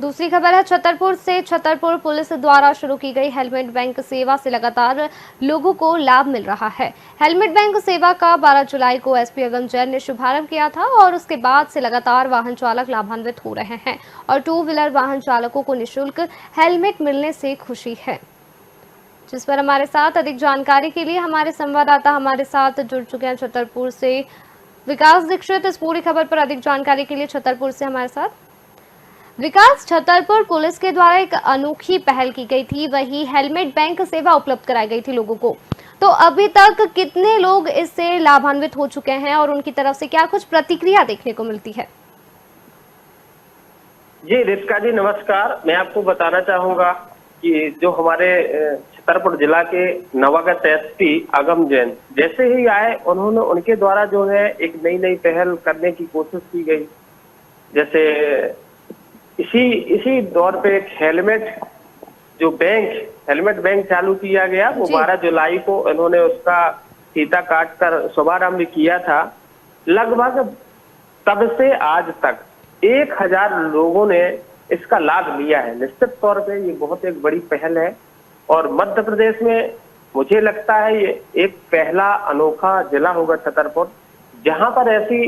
दूसरी खबर है छतरपुर से। छतरपुर पुलिस द्वारा शुरू की गई हेलमेट बैंक सेवा से लगातार लोगों को लाभ मिल रहा है। हेलमेट बैंक सेवा का 12 जुलाई को एसपी अगम जैन ने शुभारंभ किया था और उसके बाद से लगातार वाहन चालक लाभान्वित हो रहे हैं और टू व्हीलर वाहन चालकों को निःशुल्क हेलमेट मिलने से खुशी है। जिस पर हमारे साथ अधिक जानकारी के लिए हमारे संवाददाता हमारे साथ जुड़ चुके हैं छतरपुर से विकास दीक्षित। इस पूरी खबर पर अधिक जानकारी के लिए छतरपुर से हमारे साथ विकास। छतरपुर पुलिस के द्वारा एक अनोखी पहल की गई थी, वही हेलमेट बैंक सेवा उपलब्ध कराई गई थी लोगों को। तो अभी तक कितने लोग इससे लाभान्वित हो चुके हैं और उनकी तरफ से क्या कुछ प्रतिक्रिया देखने को मिलती है? जी रितिका जी नमस्कार। मैं आपको बताना चाहूंगा कि जो हमारे छतरपुर जिला के नवागत एसपी अगम जैन जैसे ही आए, उन्होंने उनके द्वारा जो है एक नई पहल करने की कोशिश की गई। जैसे इसी दौर पे एक हेलमेट बैंक चालू किया गया। वो 12 जुलाई को इन्होंने उसका फीता काट कर शुभारंभ किया था। लगभग तब से आज तक 1000 लोगों ने इसका लाभ लिया है। निश्चित तौर पे ये बहुत एक बड़ी पहल है और मध्य प्रदेश में मुझे लगता है ये एक पहला अनोखा जिला होगा छतरपुर, जहां पर ऐसी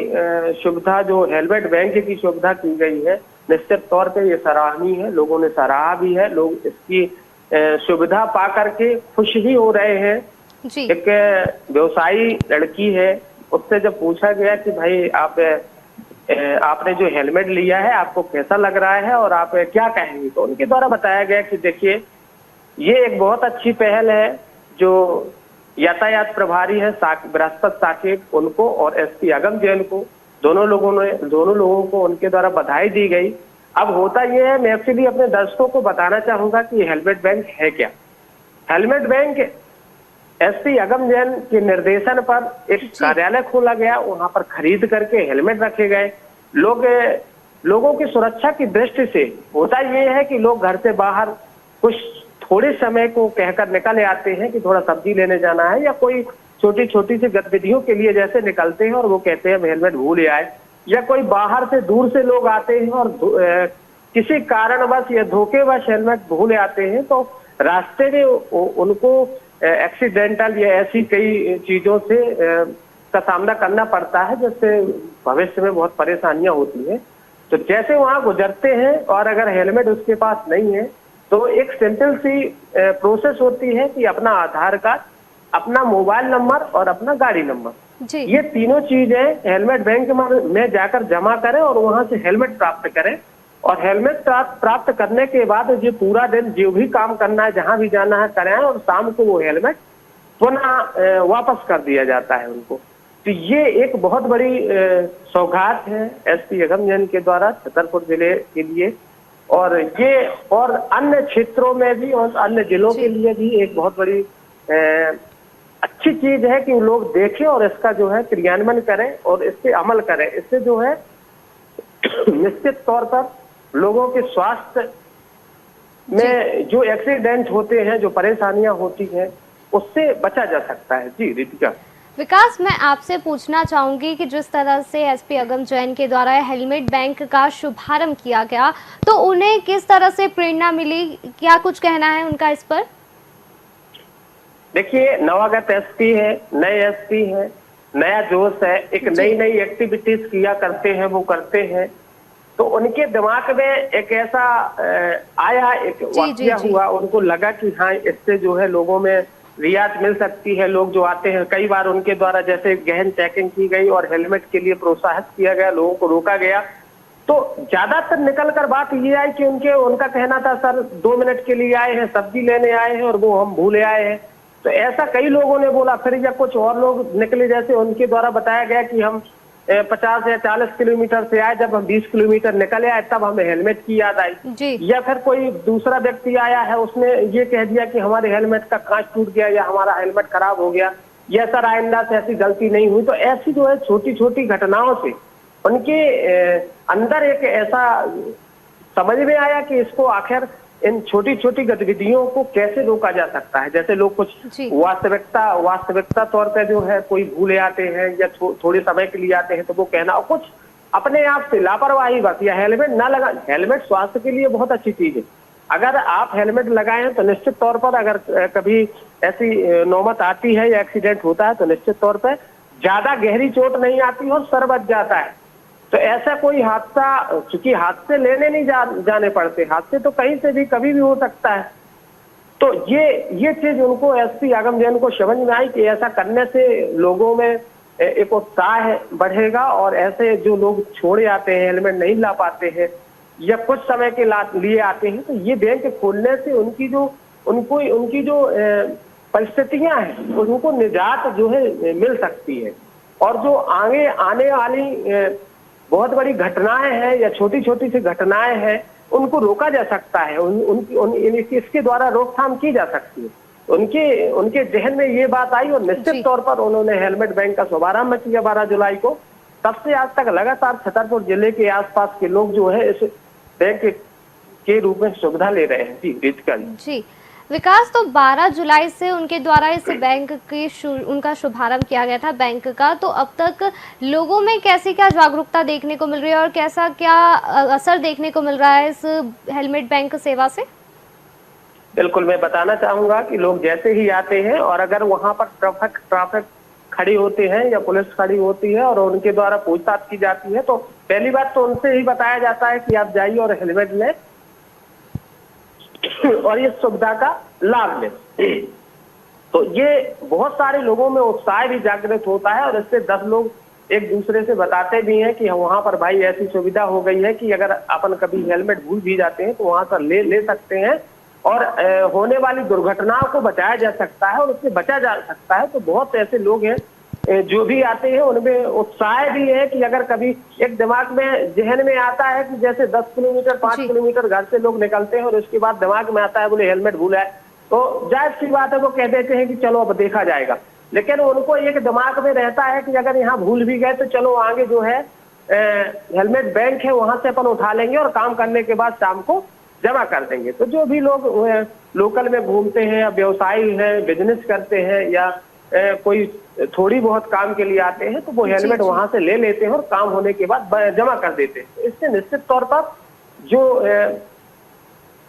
सुविधा जो हेलमेट बैंक की सुविधा की गई है। निश्चित तौर पे ये सराहनीय है, लोगों ने सराहा भी है। लोग इसकी सुविधा पा करके खुश भी हो रहे हैं। जी। एक व्यवसायी लड़की है, उससे जब पूछा गया कि भाई आपने जो हेलमेट लिया है आपको कैसा लग रहा है और आप क्या कहेंगे, तो उनके द्वारा बताया गया कि देखिए ये एक बहुत अच्छी पहल है। जो यातायात प्रभारी है बृहस्पति साकेत, उनको और एसपी अगम जैन को दोनों लोगों को उनके द्वारा बधाई दी गई। अब होता यह है, मैं एक्चुअली अपने दर्शकों को बताना चाहूंगा कि हेलमेट बैंक है क्या। हेलमेट बैंक एसपी अगम जैन के निर्देशन पर एक कार्यालय खोला गया, वहां पर खरीद करके हेलमेट रखे गए। लोगों की सुरक्षा की दृष्टि से होता यह है कि लोग घर से बाहर कुछ थोड़े समय को कहकर निकल आते हैं कि थोड़ा सब्जी लेने जाना है या कोई छोटी छोटी सी गतिविधियों के लिए जैसे निकलते हैं और वो कहते हैं हेलमेट भूल आए, या कोई बाहर से दूर से लोग आते हैं और किसी कारणवश या धोखेवश हेलमेट भूल आते हैं, तो रास्ते में उनको एक्सीडेंटल या ऐसी कई चीजों से का सामना करना पड़ता है, जिससे भविष्य में बहुत परेशानियां होती हैं। तो जैसे वहां गुजरते हैं और अगर हेलमेट उसके पास नहीं है तो एक सिंपल सी प्रोसेस होती है कि अपना आधार कार्ड, अपना मोबाइल नंबर और अपना गाड़ी नंबर, ये तीनों चीजें हेलमेट बैंक में जाकर जमा करें और वहां से हेलमेट प्राप्त करें। और हेलमेट प्राप्त करने के बाद ये पूरा दिन जो भी काम करना है, जहां भी जाना है करें, और शाम को वो हेलमेट पुनः वापस कर दिया जाता है उनको। तो ये एक बहुत बड़ी सौगात है एसपी अगम जैन के द्वारा छतरपुर जिले के लिए, और ये और अन्य क्षेत्रों में भी और अन्य जिलों के लिए भी एक बहुत बड़ी अच्छी चीज है कि लोग देखें और इसका जो है क्रियान्वयन करें और इस पे अमल करें। इससे जो है निश्चित तौर पर लोगों के स्वास्थ्य में जो एक्सीडेंट होते हैं, जो परेशानियां होती हैं, उससे बचा जा सकता है। जी रितिका। विकास, मैं आपसे पूछना चाहूंगी कि जिस तरह से एसपी अगम जैन के द्वारा हेलमेट बैंक का शुभारंभ किया गया, तो उन्हें किस तरह से प्रेरणा मिली, क्या कुछ कहना है उनका इस पर? देखिए, नवागत एसपी है, नए एसपी है, नया जोश है, एक नई एक्टिविटीज किया करते हैं, वो करते हैं, तो उनके दिमाग में एक ऐसा आया, एक वाकया हुआ, उनको लगा कि हाँ इससे जो है लोगों में रियायत मिल सकती है। लोग जो आते हैं, कई बार उनके द्वारा जैसे गहन चेकिंग की गई और हेलमेट के लिए प्रोत्साहित किया गया, लोगों को रोका गया, तो ज्यादातर निकल कर बात ये आई कि उनका कहना था सर 2 मिनट के लिए आए हैं, सब्जी लेने आए हैं और वो हम भूले आए हैं। तो ऐसा कई लोगों ने बोला। फिर या कुछ और लोग निकले, जैसे उनके द्वारा बताया गया कि हम 50 या 40 किलोमीटर से आए, जब हम 20 किलोमीटर निकले आए तब हमें हेलमेट की याद आई। या फिर कोई दूसरा व्यक्ति आया है, उसने ये कह दिया कि हमारे हेलमेट का कांच टूट गया या हमारा हेलमेट खराब हो गया, या सर आइंदा से ऐसी गलती नहीं हुई। तो ऐसी जो है छोटी छोटी घटनाओं से उनके अंदर एक ऐसा समझ में आया कि इसको आखिर इन छोटी छोटी गतिविधियों को कैसे रोका जा सकता है। जैसे लोग कुछ वास्तविकता तौर पे जो है कोई भूले आते हैं या थोड़े समय के लिए आते हैं, तो वो कहना, और कुछ अपने आप से लापरवाही बस या हेलमेट ना लगा। हेलमेट स्वास्थ्य के लिए बहुत अच्छी चीज है। अगर आप हेलमेट लगाए हैं तो निश्चित तौर पर अगर कभी ऐसी नौबत आती है या एक्सीडेंट होता है तो निश्चित तौर पर ज्यादा गहरी चोट नहीं आती और सर बच जाता है। तो ऐसा कोई हादसा, चूंकि हादसे लेने नहीं जाने पड़ते, हादसे तो कहीं से भी कभी भी हो सकता है। तो ये चीज उनको, एसपी आगम जैन को समझ में आई कि ऐसा करने से लोगों में एक उत्साह बढ़ेगा और ऐसे जो लोग छोड़े आते हैं, हेलमेट नहीं ला पाते हैं या कुछ समय के लिए आते हैं, तो ये बैंक खोलने से उनकी जो परिस्थितियां हैं उनको निजात जो है मिल सकती है। और जो आगे आने वाली बहुत बड़ी घटनाएं हैं या छोटी छोटी सी घटनाएं हैं उनको रोका जा सकता है, इसके द्वारा रोकथाम की जा सकती है। उनके जहन में ये बात आई और निश्चित तौर पर उन्होंने हेलमेट बैंक का शुभारंभ किया 12 जुलाई को। तब से आज तक लगातार छतरपुर जिले के आसपास के लोग जो है इस बैंक के रूप में सुविधा ले रहे हैं। जी रितिका जी विकास, तो 12 जुलाई से उनके द्वारा इस बैंक की उनका शुभारंभ किया गया था बैंक का, तो अब तक लोगों में कैसी क्या जागरूकता देखने को मिल रही है और कैसा क्या असर देखने को मिल रहा है इस हेलमेट बैंक सेवा से? बिल्कुल, मैं बताना चाहूंगा कि लोग जैसे ही आते हैं और अगर वहां पर ट्रैफिक खड़ी होते हैं या पुलिस खड़ी होती है और उनके द्वारा पूछताछ की जाती है तो पहली बात तो उनसे ही बताया जाता है कि आप जाइए और हेलमेट लें और ये सुविधा का लाभ लें। तो ये बहुत सारे लोगों में उत्साह भी जागृत होता है और इससे 10 लोग एक दूसरे से बताते भी हैं कि वहां पर भाई ऐसी सुविधा हो गई है कि अगर अपन कभी हेलमेट भूल भी जाते हैं तो वहां पर ले सकते हैं और होने वाली दुर्घटनाओं को बचाया जा सकता है और उससे बचा जा सकता है। तो बहुत ऐसे लोग हैं जो भी आते हैं उनमें उत्साह भी है कि अगर कभी एक दिमाग में जहन में आता है कि जैसे 10 किलोमीटर 5 किलोमीटर घर से लोग निकलते हैं और उसके बाद दिमाग में आता है बोले हेलमेट भूला है, तो जाहिर सी बात है वो कह देते हैं कि चलो अब देखा जाएगा। लेकिन उनको एक दिमाग में रहता है कि अगर यहाँ भूल भी गए तो चलो आगे जो है हेलमेट बैंक है वहां से अपन उठा लेंगे और काम करने के बाद शाम को जमा कर देंगे। तो जो भी लोग लोकल में घूमते हैं या व्यवसायी हैं, बिजनेस करते हैं या कोई थोड़ी बहुत काम के लिए आते हैं तो वो हेलमेट वहां से ले लेते हैं और काम होने के बाद जमा कर देते हैं। तो इससे निश्चित तौर पर जो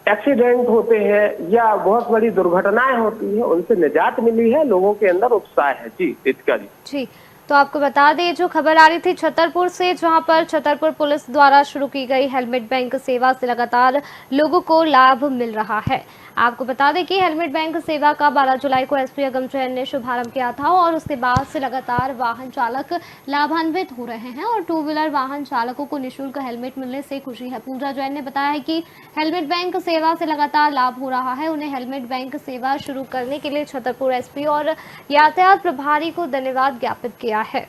एक्सीडेंट होते हैं या बहुत बड़ी दुर्घटनाएं होती हैं उनसे निजात मिली है, लोगों के अंदर उत्साह है। जी रितिका जी। तो आपको बता दें जो खबर आ रही थी छतरपुर से, जहां पर छतरपुर पुलिस द्वारा शुरू की गई हेलमेट बैंक सेवा से लगातार लोगों को लाभ मिल रहा है। आपको बता दें कि हेलमेट बैंक सेवा का 12 जुलाई को एसपी आगम जैन ने शुभारंभ किया था और उसके बाद से लगातार वाहन चालक लाभान्वित हो रहे हैं और 2 व्हीलर वाहन चालकों को निःशुल्क हेलमेट मिलने से खुशी है। पूजा जैन ने बताया है कि हेलमेट बैंक सेवा से लगातार लाभ हो रहा है। उन्हें हेलमेट बैंक सेवा शुरू करने के लिए छतरपुर एसपी और यातायात प्रभारी को धन्यवाद ज्ञापित किया है।